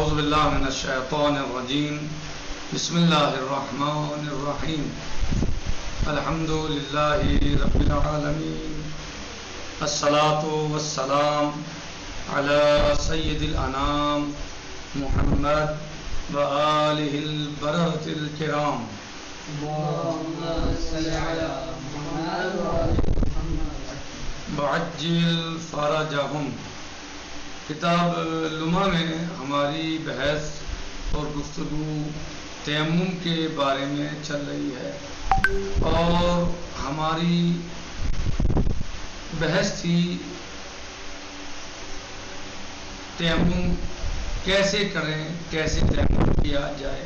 اعوذ باللہ من الشیطان الرجیم بسم اللہ الرحمن الرحیم الحمد للہ رب العالمین الصلاة والسلام علی سید الانام محمد وآلہ البررة الکرام وعجل فرجہم۔ کتاب لمحہ میں ہماری بحث اور گفتگو تیمم کے بارے میں چل رہی ہے اور ہماری بحث تھی تیمم کیسے کریں، کیسے تیمم کیا جائے،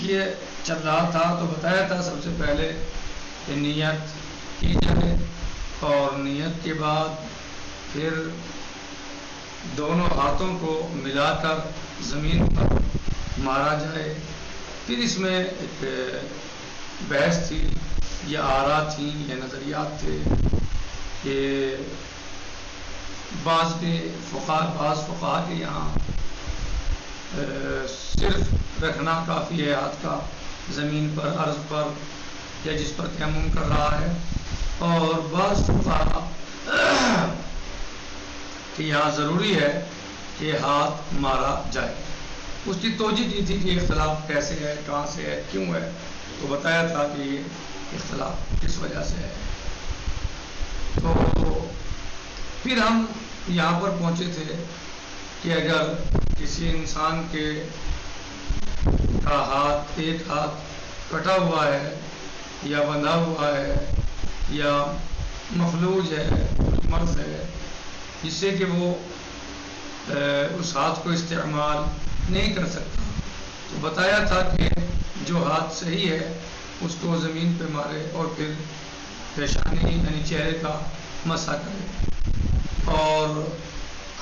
یہ چل رہا تھا۔ تو بتایا تھا سب سے پہلے کہ نیت کی جائے اور نیت کے بعد پھر دونوں ہاتھوں کو ملا کر زمین پر مارا جائے۔ پھر اس میں ایک بحث تھی یا آراء تھیں یا نظریات تھے کہ بعض فقہا کے یہاں صرف رکھنا کافی ہے ہاتھ کا زمین پر، عرض پر یا جس پر تیمم کر رہا ہے، اور بعض فقہا کہ یہاں ضروری ہے کہ ہاتھ مارا جائے۔ اس کی توجہ دی تھی کہ اختلاف کیسے ہے، کہاں سے ہے، کیوں ہے، تو بتایا تھا کہ یہ اختلاف کس وجہ سے ہے۔ تو پھر ہم یہاں پر پہنچے تھے کہ اگر کسی انسان کا ہاتھ، ایک ہاتھ کٹا ہوا ہے یا بندھا ہوا ہے یا مفلوج ہے، مرض ہے، جس سے کہ وہ اس ہاتھ کو استعمال نہیں کر سکتا، تو بتایا تھا کہ جو ہاتھ صحیح ہے اس کو زمین پہ مارے اور پھر پیشانی یعنی چہرے کا مسح کرے، اور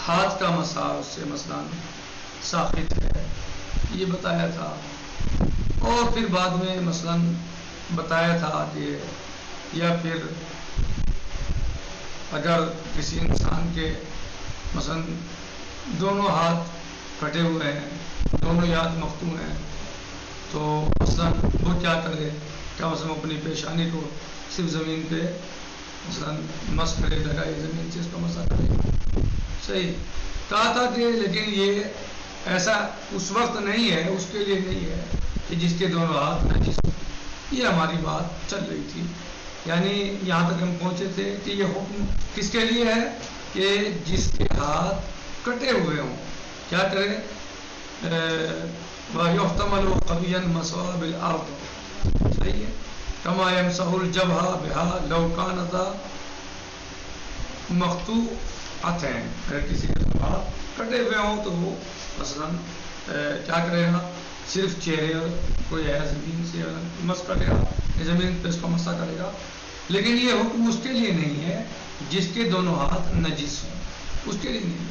ہاتھ کا مسح اس سے مثلاً ثابت ہے، یہ بتایا تھا۔ اور پھر بعد میں مثلاً بتایا تھا کہ یا پھر اگر کسی انسان کے مثلاً دونوں ہاتھ کٹے ہوئے ہیں، دونوں ہاتھ مقطوع ہیں، تو مثلاً وہ کیا کرے، کیا مثلاً اپنی پیشانی کو صرف زمین پہ مثلاً مس کرے، لگائے زمین سے اس کا مسح کرے، صحیح کہا تھا کہ لیکن یہ ایسا اس وقت نہیں ہے، اس کے لیے نہیں ہے کہ جس کے دونوں ہاتھ نجس ہوں۔ یہ ہماری بات چل رہی تھی، یعنی یہاں تک ہم پہنچے تھے کہ یہ حکم کس کے لیے ہے کہ جس کے ہاتھ کٹے ہوئے ہوں، کیا کرے، وَيُحْتَمَلُ قَوِيًّا مَسْحُهَا بِالْأَرْضِ، صحیح ہے، كَمَا يَمْسَحُ الْجَبْهَ بِهَا لَوْ كَانَتَا مَقْطُوعَتَيْنِ، اگر کسی کے ہاتھ کٹے ہوئے ہوں تو وہ مثلاً کیا کرے گا، صرف چہرے کو ہے زمین سے مس کرے گا، زمین پہ اس کا مسح کرے گا، لیکن یہ حکم اس کے لیے نہیں ہے جس کے دونوں ہاتھ نجس ہوں، اس کے لیے نہیں ہے،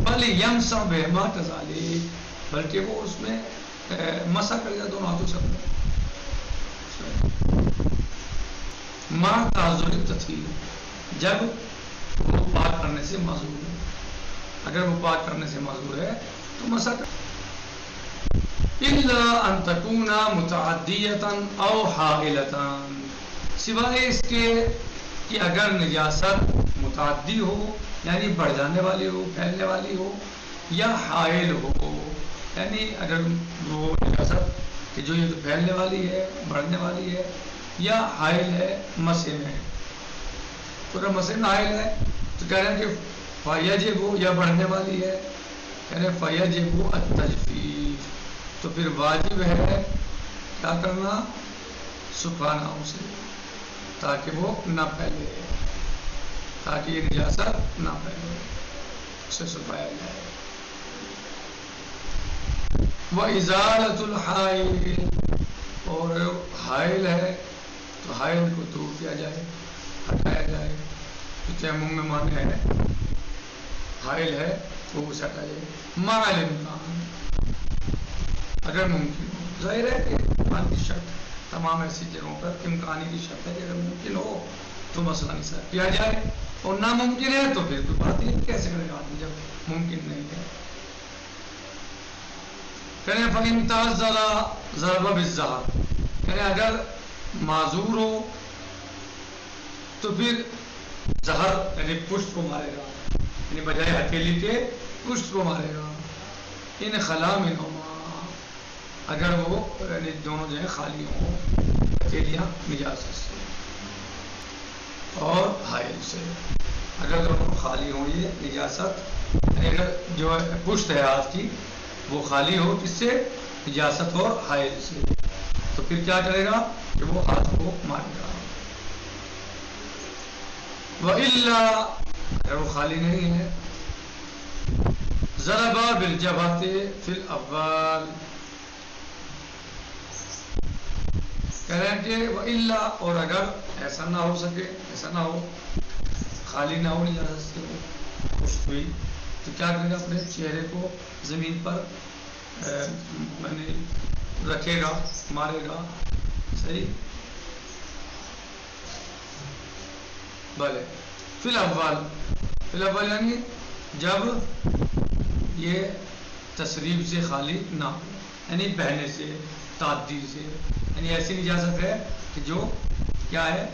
بل یمسح بہما کذالک، بلکہ وہ اس میں مسح کرے گا دونوں ہاتھوں سے مع تعذر التطہیر، جب وہ پاک کرنے سے معذور ہے، اگر وہ پاک کرنے سے معذور ہے تو مسح کر، الا ان تکون متعدیۃ او حائلۃ، سوائے اس کے کہ اگر نجاست متعدی ہو یعنی بڑھ جانے والی ہو، پھیلنے والی ہو، یا حائل ہو، یعنی اگر وہ نجاست کہ جو یہ پھیلنے والی ہے، بڑھنے والی ہے، یا حائل ہے مسح میں، پورا مسح میں حائل ہے، تو کہہ رہے ہیں کہ فیجب، یا بڑھنے والی ہے، کہہ رہے ہیں فیجب التجفیف، تو پھر واجب ہے کیا کرنا، سکھانا اسے تاکہ وہ نہ پھیلے، تاکہ یہ نجاست نہ پھیلے، اسے سکھایا جائے۔ وَإِزَالَةُ الْحَائِلِ، اور حائل ہے تو حائل کو دور کیا جائے، ہٹایا جائے، تیمم میں مانے ہے حائل ہے تو اسے ہٹایا جائے، مع الامکان، اگر ممکن ہو، ظاہر ہے کہ امکان کی شرط تمام ایسی جگہوں پر امکانی کی شرط ہے کہ اگر ممکن ہو تو مسئلہ نہیں صاحب کیا جائے، اور ناممکن ہے تو پھر کوئی بات نہیں، کیسے کرے گا آدمی جب ممکن نہیں ہے۔ کہنے فَإِن تَعَذَّرَ ضَرَبَ بِالظَّهْرِ، کہنے اگر معذور ہو تو پھر زہر یعنی پشت کو مارے گا، یعنی بجائے ہتھیلی کے پشت کو مارے گا. ان خلا منہما، اگر وہ یعنی دونوں جو ہیں خالی ہوں، ہتھیلیاں نجاست سے اور حائل سے، اگر دونوں خالی ہوں یہ نجاست، یعنی اگر جو پشت ہے ہاتھ کی وہ خالی ہو کس سے؟ نجاست اور حائل سے، تو پھر کیا کرے گا کہ وہ ہاتھ کو مارے گا. وَإِلَّا، اگر وہ خالی نہیں ہے، ضرب بالجبہۃ فی الاول، کہہ رہے ہیں کہ وَإِلَّا، اور اگر ایسا نہ ہو سکے، ایسا نہ ہو، خالی نہ ہو نجاست سے وہ خشک ہوئی، تو کیا کرے گا؟ اپنے چہرے کو زمین پر رکھے گا، مارے گا. صحیح، بھلے فی الاول یعنی جب یہ تصریف سے خالی نہ ہو، یعنی بہنے سے، تعدی سے، یعنی ایسی نجاست ہے کہ جو کیا ہے؟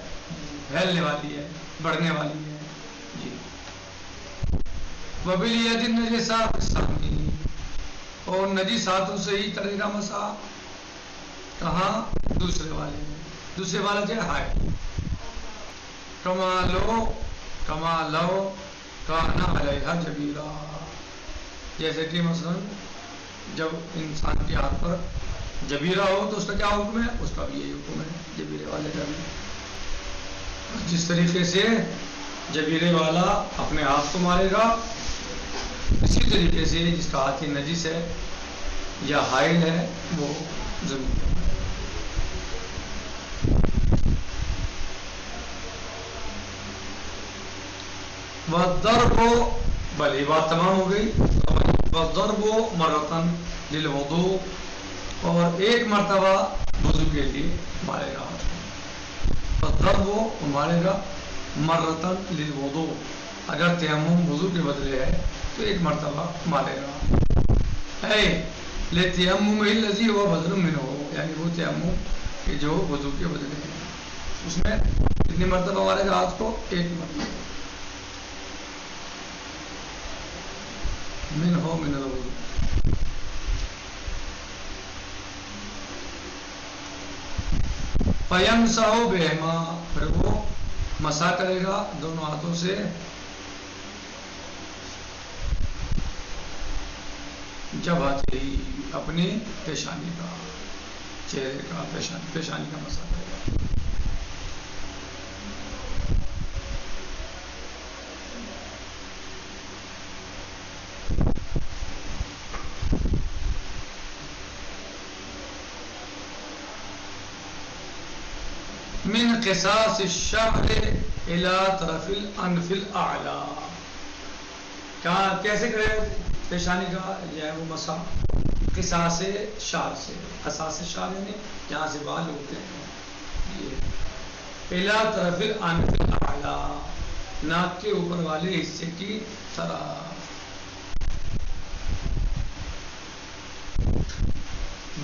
پھیلنے والی ہے، بڑھنے والی ہے. جی. وَبِالْيَدِ النَّجِسَةِ بِالثَّانِي، اور نجس ہاتھوں سے ہی کرے گا مسح. کہاں؟ دوسرے والے میں. دوسرے والا جو ہے کما لو کانا علیہا جبیرہ، جیسے کہ مثلا جب انسان کے ہاتھ پر جبیرہ ہو تو اس کا کیا حکم ہے؟ اس کا بھی یہی حکم ہے، جبیرے والے کا بھی. جس طریقے سے جبیرے والا اپنے ہاتھ کو مارے گا، اسی طریقے سے جس کا ہاتھ نجس ہے یا حائل ہے وہ زمین پر. وَالضَّرْبُ، بھلے بات تمام ہو گئی. وَالضَّرْبُ مَرَّةً لِلْوُضُوء، اور ایک مرتبہ وضو کے لیے مارے گا. وَالضَّرْبُ مارے گا مَرَّةً لِلْوُضُوء، اگر تیمم وضو کے بدلے ہے تو ایک مرتبہ مارے گا. لِتَيَمُّمِهِ الَّذِي هُوَ بَدْلٌ مِنْهُ، یعنی وہ تیمم کہ جو وضو کے بدلے ہے، اس میں کتنی مرتبہ مارے گا ہاتھ کو؟ ایک مرتبہ. من الوضو. فَيَمْسَحُ بِهِمَا، پھر وہ مسح کرے گا دونوں ہاتھوں سے جبہتہی، اپنی پیشانی کا، چہرے کا، پیشانی کا مسح کرے گا. من قصاص الشعر الى طرف الانف الاعلی، کیسے کرے پیشانی کا جو ہے وہ مسح؟ قصاص شعر سے، قصاص شعر یعنی جہاں سے بال ہوتے ہیں، یہ الى طرف الانف الاعلی، ناک کے اوپر والے حصے کی طرف.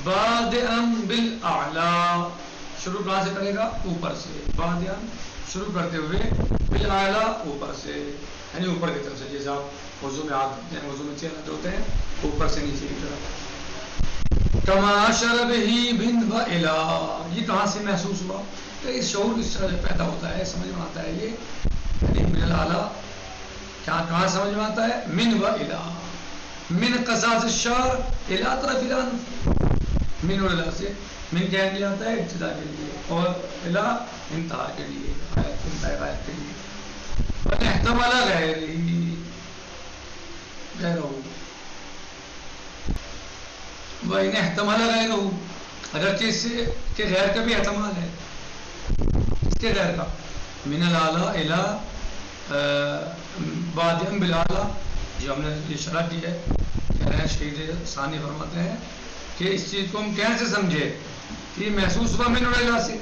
بادئا بالاعلی، شروع کہاں سے کرے گا؟ اوپر سے. بادئا، شروع کرتے ہوئے، بالاعلی، اوپر سے، یعنی اوپر کی طرف سے. جیسے آپ وضو میں ہاتھ دھوتے ہیں، وضو میں چہرہ دھوتے ہیں، اوپر سے نیچے کی طرف. کما اشر بہ من و الی، یہ کہاں سے محسوس ہوا؟ تو اس شعور اس طرح پیدا ہوتا ہے، سمجھ میں آتا ہے یہ، یعنی من الاعلی کہاں سمجھ میں آتا ہے؟ من و الی، من قصاص الشعر الی طرف الانف، من و الی سے، من کہنے کے لیے آتا ہے ابتدا کے لیے، اور الی انتہا کے لیے، انتہائی غائب کے لیے. احتمال غیرہ، وَإِنْ احتمال غیرہ، اگرچہ اس سے کہ غیر کا بھی احتمال ہے، اس کے غیر کا. من الاعلی الی بادئا بالاعلی، جو ہم نے یہ شرح کی ہے، کہہ رہے ہیں شہید ثانی فرماتے ہیں کہ اس چیز کو ہم کیسے سمجھے کہ یہ محسوس ہوا من الاعلی سے،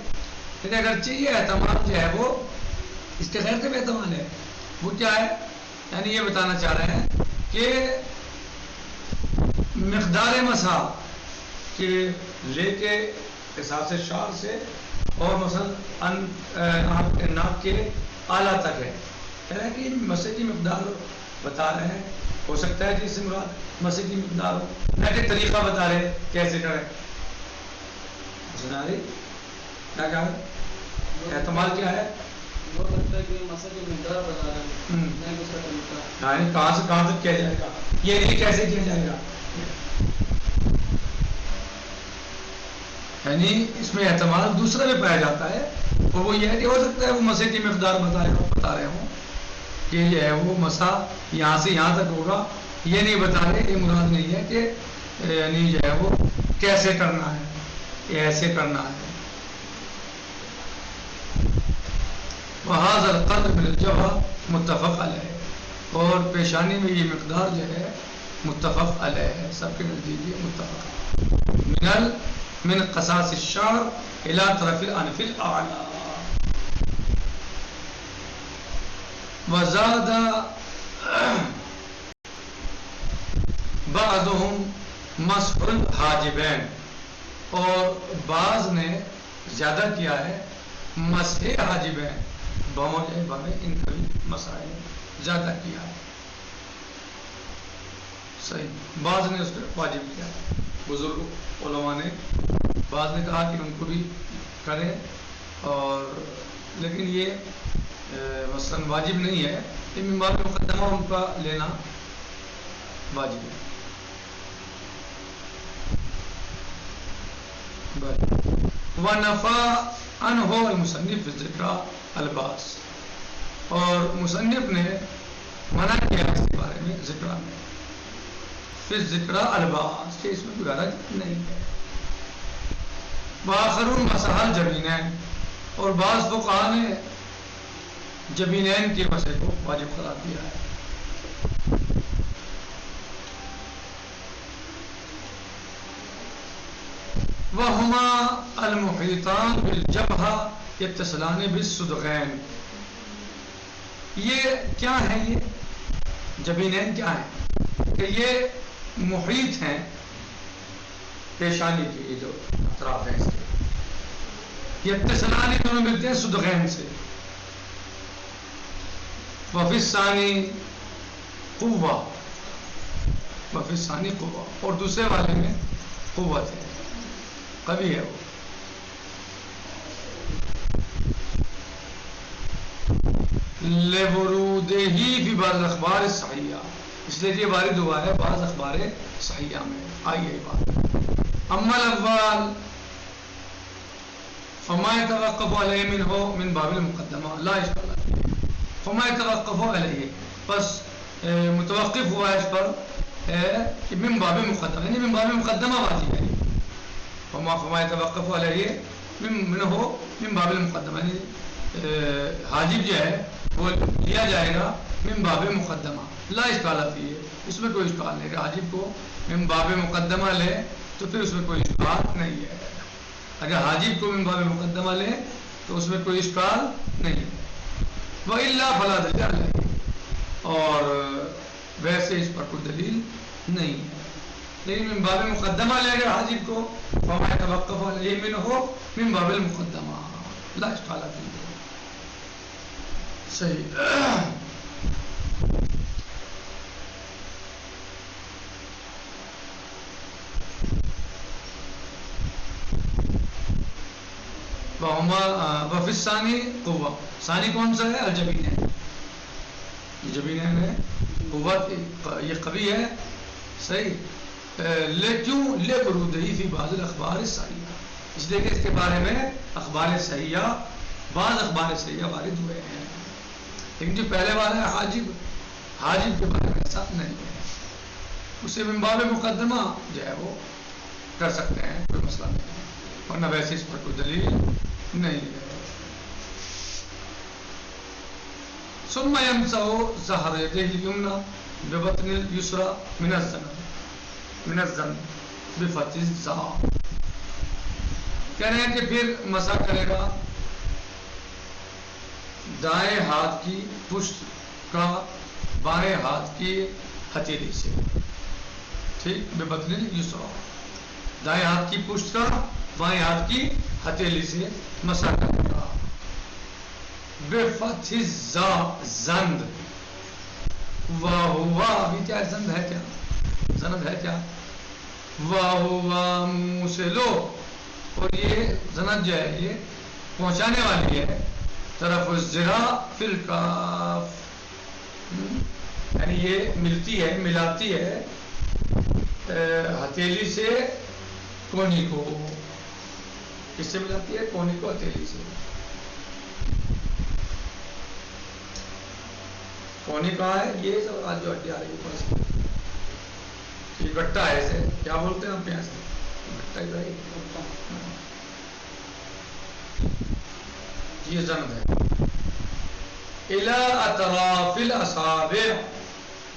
لیکن اگرچہ یہ احتمال جو ہے وہ اس کے غیر کا بھی احتمال ہے. وہ کیا ہے؟ یعنی یہ بتانا چاہ رہے ہیں کہ مقدار مسح کہ لے کے احساس شعر سے اور مثلا آپ کے ناک کے اعلیٰ تک ہے، کہہ رہے ہیں کہ مسح کی مقدار بتا رہے ہیں. ہو سکتا ہے کہ اس سے مراد مسح کی مقدار ہو، نہ کہ طریقہ بتا رہے ہیں کیسے کریں. سنا رہی کیا کہا ہے؟ احتمال کیا ہے؟ وہ لگتا ہے کہ مسح کی مقدار بتا رہے ہیں، نہیں اس کا طریقہ. یعنی کہاں سے کہاں تک کیا جائے گا، یہ نہیں کیسے کیا جائے گا. یعنی اس میں احتمال دوسرا بھی پایا جاتا ہے، اور وہ یہ ہے کہ ہو سکتا ہے وہ مسح کی مقدار بتا رہے ہوں کہ یہ ہے وہ مسح یہاں سے یہاں تک ہوگا. یہ نہیں بتا رہے، یہ مراد نہیں ہے کہ یعنی جو ہے وہ کیسے کرنا ہے، ایسے کرنا ہے. وہذا القدر من الجبهہ متفق علیہ، اور پیشانی میں یہ مقدار جو ہے متفق علیہ ہے، سب کے نزدیک یہ متفق. من قصاص الشعر الى طرف الانف الاعلى. وزاد بعضهم مسح الحاجبین، اور بعض نے زیادہ کیا ہے مسح حاجبین، بہت ان کا بھی مسائل زیادہ کیا ہے. صحیح، بعض نے اس کو واجب کیا ہے. بزرگ علماء نے بعض نے کہا کہ ان کو بھی کریں، اور لیکن یہ مثلا واجب نہیں ہے، یہ من باب مقدمہ ان کا لینا واجب ہے. وَنَفَى عَنْهُ الْمُصَنِّفُ فِي الذِّكْرَى الْبَاسِ، اور مصنف نے منع کیا اس کے بارے میں ذکرہ میں، فی الذِّكْرَى الْبَاسِ، کہ اس میں کوئی حرج نہیں ہے. وآخرون مسح الجبینین، اور بعض فقہاء نے جبینین کے مسح کو واجب قرار دیا ہے. وَهُمَا الْمُحِيطَانِ بِالْجَبْهَةِ يَتَّصِلَانِ بِالصُّدْغَيْنِ، یہ کیا ہے؟ یہ جبینین کیا ہیں کہ یہ محیط ہیں پیشانی کے، یہ جو اطراف ہیں اس کے، یتصلان دونوں ملتے ہیں صدغین سے. وفی الثانی قوہ، وفی الثانی قوہ، اور دوسرے والے میں قوت ہے، قوی ہے وہ. لورودہ فی بعض الاخبار الصحیحہ، اس لیے یہ وارد ہوا ہے بعض اخبار صحیحہ میں آئی ہے بات. اما الاول فما يتوقف علیہ منہ من باب المقدمہ لا اشکال فیہ. فما يتوقف علیہ، بس متوقف ہوا اس پر کہ من باب مقدمہ، یعنی من باب مقدمہ واجب ہے. فما يتوقف علیہ منہ من باب المقدمہ، یعنی حاجب جو ہے وہ لیا جائے گا من باب مقدمہ لا اشکال فیہ، اس میں کوئی اشکال نہیں. حاجب کو من باب مقدمہ لے تو پھر اس میں کوئی اشکال نہیں ہے. اگر حاجب کو من باب مقدمہ لے تو اس میں کوئی اشکال نہیں ہے. وَإِلَّا فَلَا دَلِيلَ عَلَيْهِ، اور ویسے اس پر کوئی دلیل نہیں ہے. لیکن من باب مقدمہ لے اگر حاجب کو فَمَا يَتَوَقَّفُ عَلَيْهِ مِنْهُ من باب المقدمہ لا اشکال فیہ. صحیح. وفی الثانی قوہ، ثانی کون سا ہے؟ الجبینین، یہ جبینین ہے، قوت یہ قوی ہے. صحیح. لیکن لورودہ فی بعض الاخبار الصحیحہ، اس لیے کہ اس کے بارے میں اخبار صحیحہ، بعض اخبار صحیحہ وارد ہوئے ہیں. لیکن جو پہلے والا ہے حاجب، حاجب کے بارے میں ایسا نہیں ہے. اسے من باب مقدمہ جو ہے وہ کر سکتے ہیں، کوئی مسئلہ نہیں ہے، ورنہ ویسے اس پر کوئی دلیل نہیں ہے. ثم يمسح ظهر يده اليمنى ببطن اليسرى من الذنب بفتح الظاء، کہہ رہے ہیں کہ پھر مسح کرے گا دائیں ہاتھ کی پشت کا بائیں ہاتھ کی ہتھیلی سے، ٹھیک، ببطن اليسرى، دائیں ہاتھ کی پشت کا بائیں ہاتھ کی ہتھیلی سے مسح کرے گا. بفتح الزا زند وہوا ابھی کیا زند ہے کیا زند ہے کیا وہوا موسلو اور یہ زند جو ہے یہ پہنچانے والی ہے طرف الزرا فی الکاف یعنی یہ ملتی ہے ملاتی ہے ہتھیلی سے کونی کو. کس سے ملاتی ہے کونی کو ہتھیلی سے. کونی کہاں ہے یہ سب آج جو ہڈی آ رہی ہے یہ گٹا ہے اسے کیا بولتے ہیں ہم پیاس گٹا ہی رہی یہ زند ہے. الی اطراف الاصابع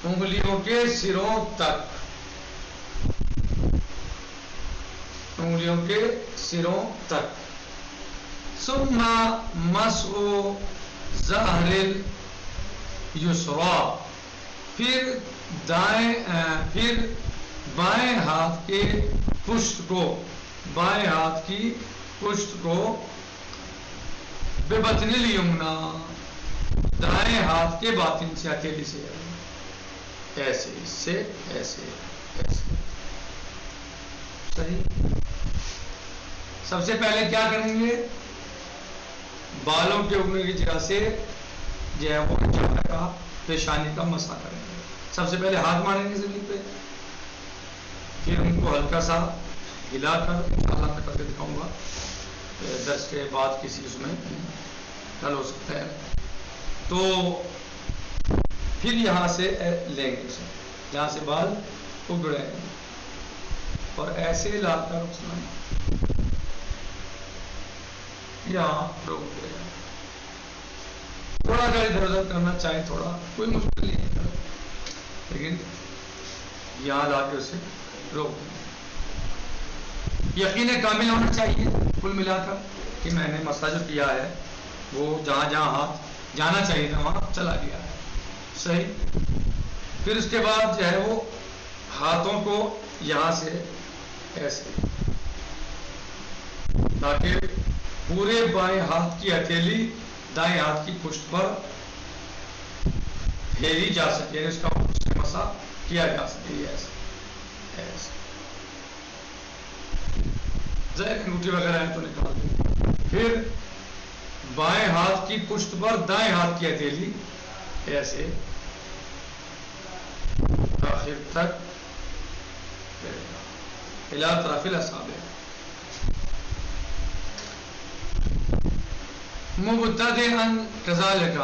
انگلیوں کے سروں تک انگلیوں کے سروں تک. ثم مسح ظہر الیسرا پھر بائیں ہاتھ کے پشت کو بائیں ہاتھ کی پشت کو ببطن الیمنا دائیں ہاتھ کے باطن سے ہتھیلی سے ایسے اس سے ایسے ایسے. صحیح. سب سے پہلے کیا کریں گے بالوں کے اگنے کی جگہ سے جو ہے وہ چہرے کا پیشانی کا مسح کریں گے. سب سے پہلے ہاتھ ماریں گے زمین پہ پھر ان کو ہلکا سا ہلا کر انشاءاللہ میں کر کے دکھاؤں گا درس کے بعد کسی اس میں کل ہو سکتا ہے. تو پھر یہاں سے لیں گے اسے جہاں سے بال اگڑے ہیں اور ایسے لا کر اس میں یہاں روک دے گا. تھوڑا اگر ادھر ادھر کرنا چاہے تھوڑا کوئی مشکل نہیں ہے لیکن یہاں لا کے اسے روک دیں. یقین کامل ہونا چاہیے کل ملا کر کہ میں نے مسح جو کیا ہے وہ جہاں جہاں ہاتھ جانا چاہیے تھا وہاں چلا گیا ہے. صحیح. پھر اس کے بعد جو ہے وہ ہاتھوں کو یہاں سے ایسے تاکہ پورے بائیں ہاتھ کی ہتھیلی دائیں ہاتھ کی پشت پر پھیری جا سکے یعنی اس کا مسح کیا جا سکے. ایسے ایسے ظاہر انگوٹھی وغیرہ ہے تو نکال دیں. پھر بائیں ہاتھ کی پشت پر دائیں ہاتھ کی ہتھیلی ایسے آخر تک الی اطراف الاصابع. مبتدئا كذلك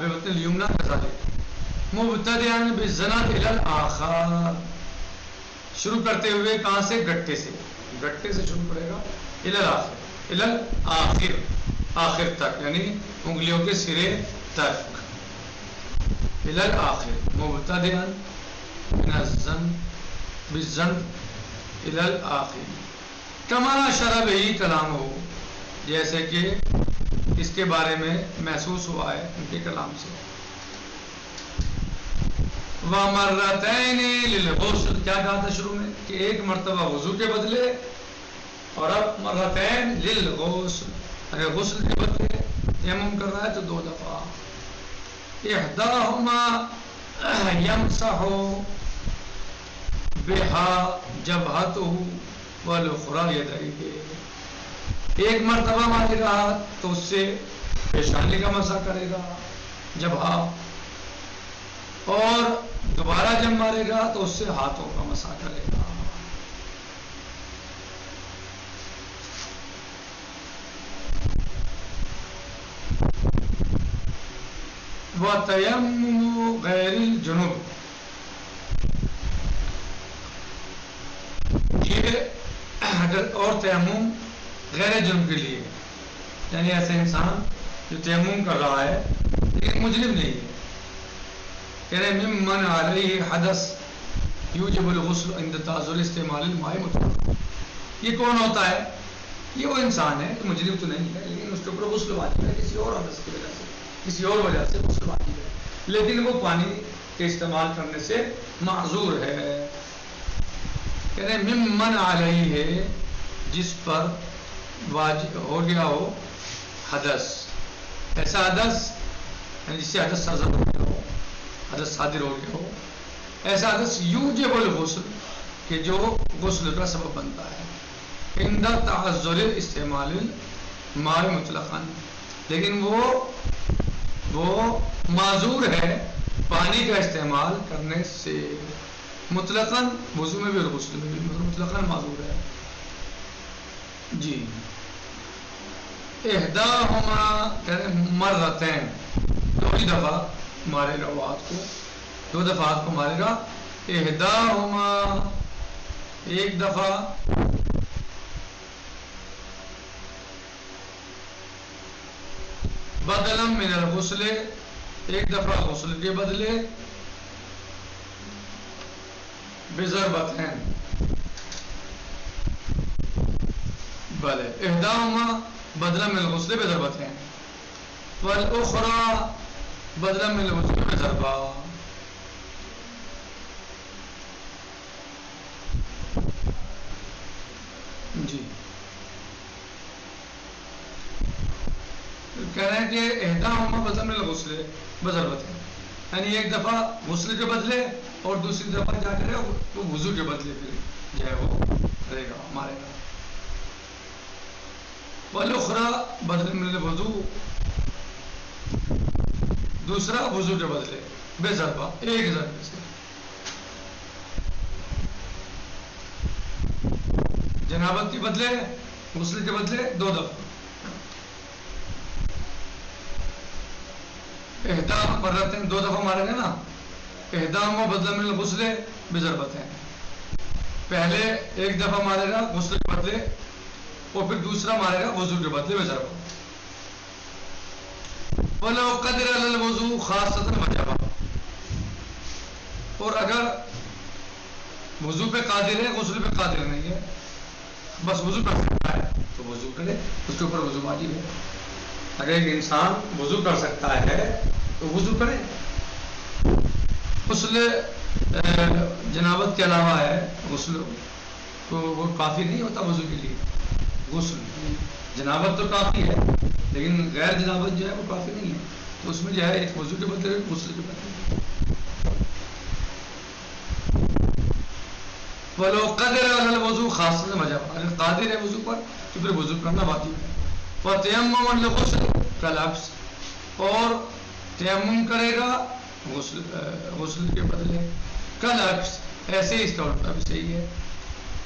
ببطن اليمنى كذلك مبتدئا بالزند الى الاخر شروع کرتے ہوئے کہاں سے گٹے سے شروع کرے گا الى الاخر الى الاخر آخر تک یعنی انگلیوں کے سرے تک الى الاخر مبتدئا من الزند بالزند الى الاخر كما اشار به کلامه جیسے کہ اس کے بارے میں محسوس ہوا ہے ان کے کلام سے. وَمَرَّتَيْنِ لِلْغُسْلِ کیا کہا تھا شروع میں کہ ایک مرتبہ وضو کے بدلے اور اب مرتين للغسل اگر غسل کے بدلے تیمم کر رہا ہے تو 2 دفعہ. احداهما يمسح بها جبهته والاخرى يديه ایک مرتبہ مارے گا تو اس سے پیشانی کا مسح کرے گا جبہا اور دوبارہ جب مارے گا تو اس سے ہاتھوں کا مسح کرے گا. وَتَيَمُّمُ غَيْرِ الْجُنُوبِ یہ اگر اور تیمم غیر جنوب کے لیے یعنی ایسے انسان جو تیمم کر رہا ہے لیکن مجرم نہیں ہے یعنی ممن علیہ حدث یوجب الغسل عند تعذر استعمال الماء مطلقا. یہ کون ہوتا ہے؟ یہ وہ انسان ہے مجرم تو نہیں ہے لیکن اس کے اوپر غسل واجب ہے کسی اور حدث کی وجہ سے کسی اور وجہ سے غسل واجب ہے لیکن وہ پانی کے استعمال کرنے سے معذور ہے. کہہ رہے ہیں ممن علیہ ہے جس پر واجب ہو گیا ہو حدث، ایسا حدث یعنی جس سے حدث صادر ہو گیا ہو، حدث صادر ہو گیا ہو، ایسا حدث یوجب الغسل کہ جو غسل کا سبب بنتا ہے، عند تعذر استعمال الماء مطلقاً، لیکن وہ معذور ہے پانی کا استعمال کرنے سے مطلقاً، وضو میں بھی اور غسل میں بھی مطلقاً معذور ہے. جی احداہما مرتين، دو ہی دفعہ مارے گا وہ ہاتھ کو، دو دفعہ ہاتھ کو مارے گا. احداہما ایک دفعہ، بدلا من الغسل ایک دفعہ غسل کے بدلے، بضربتين بلے احداہما بدلا من الغسل بضربتين والاخرى بدلا من الغسل بضربہ. جی کہہ رہے ہیں کہ احداہما بدلا من الغسل بضربتين، یعنی ایک دفعہ غسل کے بدلے اور دوسری دفعہ کیا کرے وہ وضو کے بدلے پھر جو ہے وہ کرے گا، مارے گا. والاخرى بدل من الوضو، دوسرا وضو کے بدلے، بے ضربہ ایک ضربے سے. جنابت کے بدلے غسل کے بدلے دو دفعہ. احدا مرتين دو دفعہ مارے گا نا، احداہما بدلا من الغسل بضربتين، پہلے ایک دفعہ مارے گا غسل کے بدلے اور پھر دوسرا مارے گا وضو کے بدلے میں ضربہ. وَلَوْ قَدِرَ عَلَى الْوُضُوءِ خَاصَّةً وَجَبَ، اور اگر وضو پہ قادر ہے غسل پہ قادر نہیں ہے، بس وضو کر سکتا ہے تو وضو کرے، اس کے اوپر وضو واجب ہے. اگر ایک انسان وضو کر سکتا ہے تو وضو کرے. غسل جنابت کے علاوہ ہے غسل، تو وہ کافی نہیں ہوتا وضو کے لیے. غسل جنابت تو کافی ہے لیکن غیر جنابت جو ہے وہ کافی نہیں ہے، تو اس میں جو ہے ایک وضو کے بدلے غسل کے بدلے. وَلَوْ قَدِرَ عَلَى الْوُضُوءِ خَاصَّةً وَجَبَ، اگر قادر ہے وضو پر تو پھر وضو کرنا واجب ہے. وَتَيَمَّمَ لِلْغُسْلِ كَالْعَكْسِ، اور تیمم کرے گا غسل کے بدلے، کالعکس ایسے ہی اس کا الٹا بھی صحیح ہے.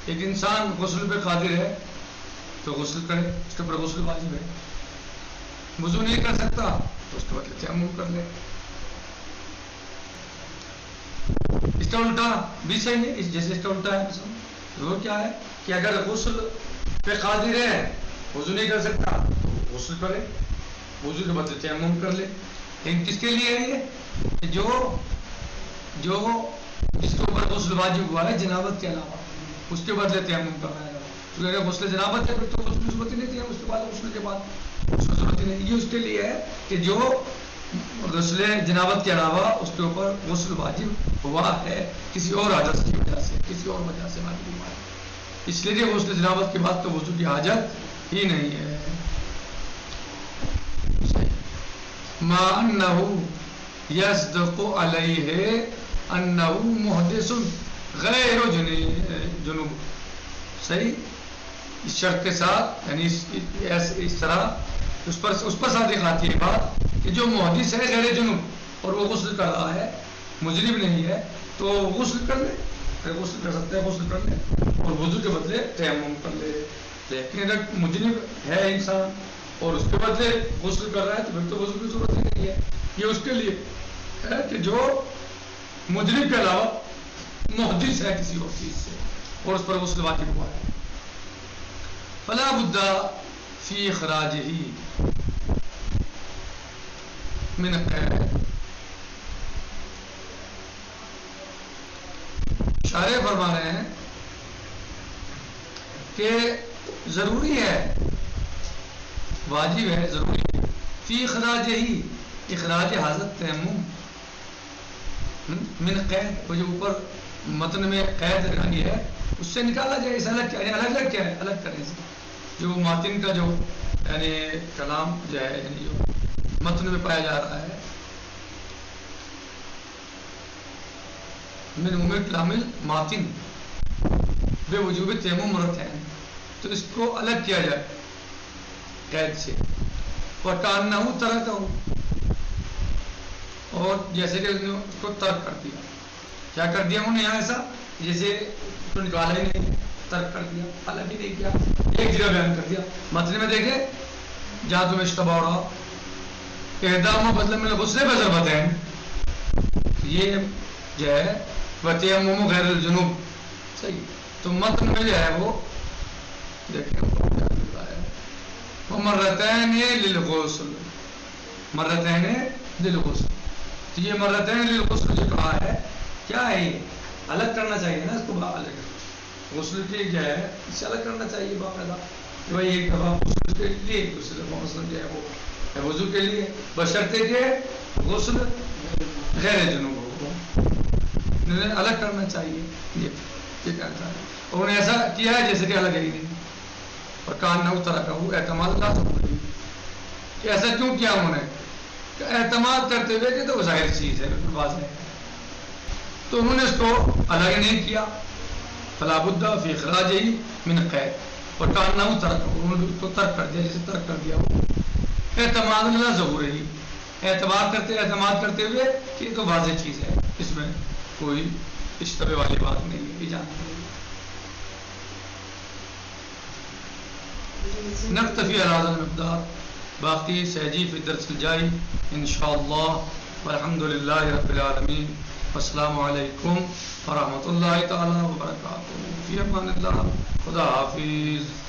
ایک انسان غسل پہ قادر ہے تو غسل کرے، اس کے اوپر غسل واجب ہے. وضو نہیں کر سکتا تو اس کے بدلے تیمم کر لے. اس کا الٹا بھی صحیح ہے، جیسے اس کا الٹا ہے. وہ کیا ہے کہ اگر غسل پہ قادر ہے وضو نہیں کر سکتا تو غسل کرے، وضو کے بدلے تیمم کر لے. لیکن کس کے لیے ہے یہ کہ جو جس کے اوپر غسل واجب ہوا ہے جنابت کے علاوہ، اس کے بدلے تیمم کرنا ہے. کیونکہ اگر غسل جنابت ہے پھر تو غسل کی ضرورت ہی نہیں تھی، اس کے بعد غسل کے بعد اس کی ضرورت ہی نہیں. یہ اس کے لیے ہے کہ جو غسل جنابت کے علاوہ اس کے اوپر غسل واجب ہوا ہے کسی اور حدث کی وجہ سے، کسی اور وجہ سے واجب ہوا ہے، اس لیے غسل جنابت کے بعد تو وضو کی حاجت ہی نہیں ہے. ما انه يصدق عليه انه محدث غیر جنوب، صحیح اس شرط کے ساتھ، یعنی اس طرح اس پر صادق آتی ہے بات کہ جو محدث ہے غیر جنوب اور وہ غسل کر رہا ہے، مجرب نہیں ہے، تو غسل کر لے، اگر غسل کر سکتے ہیں غسل کر لے اور وضو کے بدلے تیمم کر لے. لیکن اگر مجرب ہے انسان اور اس کے بدلے غسل کر رہا ہے تو پھر تو وضو کی ضرورت ہی نہیں ہے. یہ اس کے لیے ہے کہ جو مجرب کے علاوہ محدث ہے کسی اور چیز سے اور اس پر غسل واجب ہوا ہے. فلا بد فی اخراجہ من قید، شارح فرما رہے ہیں کہ ضروری ہے، واجب ہے، ضروری ہے فی اخراجہ، اخراج حاضر تیمم من قید، وہ جو اوپر متن میں قید لگانی ہے اس سے نکالا جائے. اسے الگ کیا ہے؟ الگ الگ کیا ہے؟ الگ کرنے سے جو ماتن کا جو یعنی کلام جو ہے یعنی جو متن میں پایا جا رہا ہے من عموم کلام ماتن بے وجوب تیمم مرتين، تو اس کو الگ کیا جائے قید سے. وَكَأَنَّهُ تَرَكَهُ، اور جیسے کہ اس کو ترک کر دیا. کیا کر دیا انہوں نے یہاں ایسا جیسے تو نکالا ہی نہیں، ترک کر دیا، الگ ہی نہیں کیا، ایک جگہ بیان کر دیا. متن میں دیکھے جہاں تمہیں اشتباہ ہو رہا احدام و بدل میں غسل بضربتین، یہ جو ہے وتیمم غیر الجنوب صحیح. تو متن میں جو ہے وہ دیکھیں کیا لکھا ہے مرتين للغسل، مرتين للغسل. تو یہ مرتين للغسل جو کہا ہے کیا ہے؟ یہ الگ کرنا چاہیے نا اس کو، الگ غسل کی جو ہے اس سے الگ کرنا چاہیے باقاعدہ. بھائی ایک دفعہ غسل کے لیے دوسری دفعہ غسل جو ہے وہ وضو کے لیے، بشرطے کہ غسل غیر جنوب ہو، الگ کرنا چاہیے. یہ کہنا چاہیے اور انہوں نے ایسا کیا ہے جیسے کہ الگ ہی نہیں. اور کان نہ اترا کا وہ اعتماد لا سکتے کہ ایسا کیوں کیا انہوں نے؟ کہ اعتماد کرتے ہوئے کہ تو ظاہر چیز ہے واضح ہے، تو انہوں نے اس کو الگ نہیں کیا. فلا بد فی اخراجہ من قید. اور کان نہ اترا کا انہوں نے اس کو ترک کر دیا، جیسے ترک کر دیا وہ اعتماد لا ظہور ہے، اعتماد کرتے ہوئے کہ یہ تو واضح چیز ہے، اس میں کوئی اشتبے والی بات نہیں ہے. یہ جانتے ہیں. نکتفی علی هذا المقدار، باقی سيجي في الدرس الجاي ان شاء الله. والحمد لله رب العالمين، والسلام عليكم ورحمة الله تعالى وبركاته. في امان الله، خدا حافظ.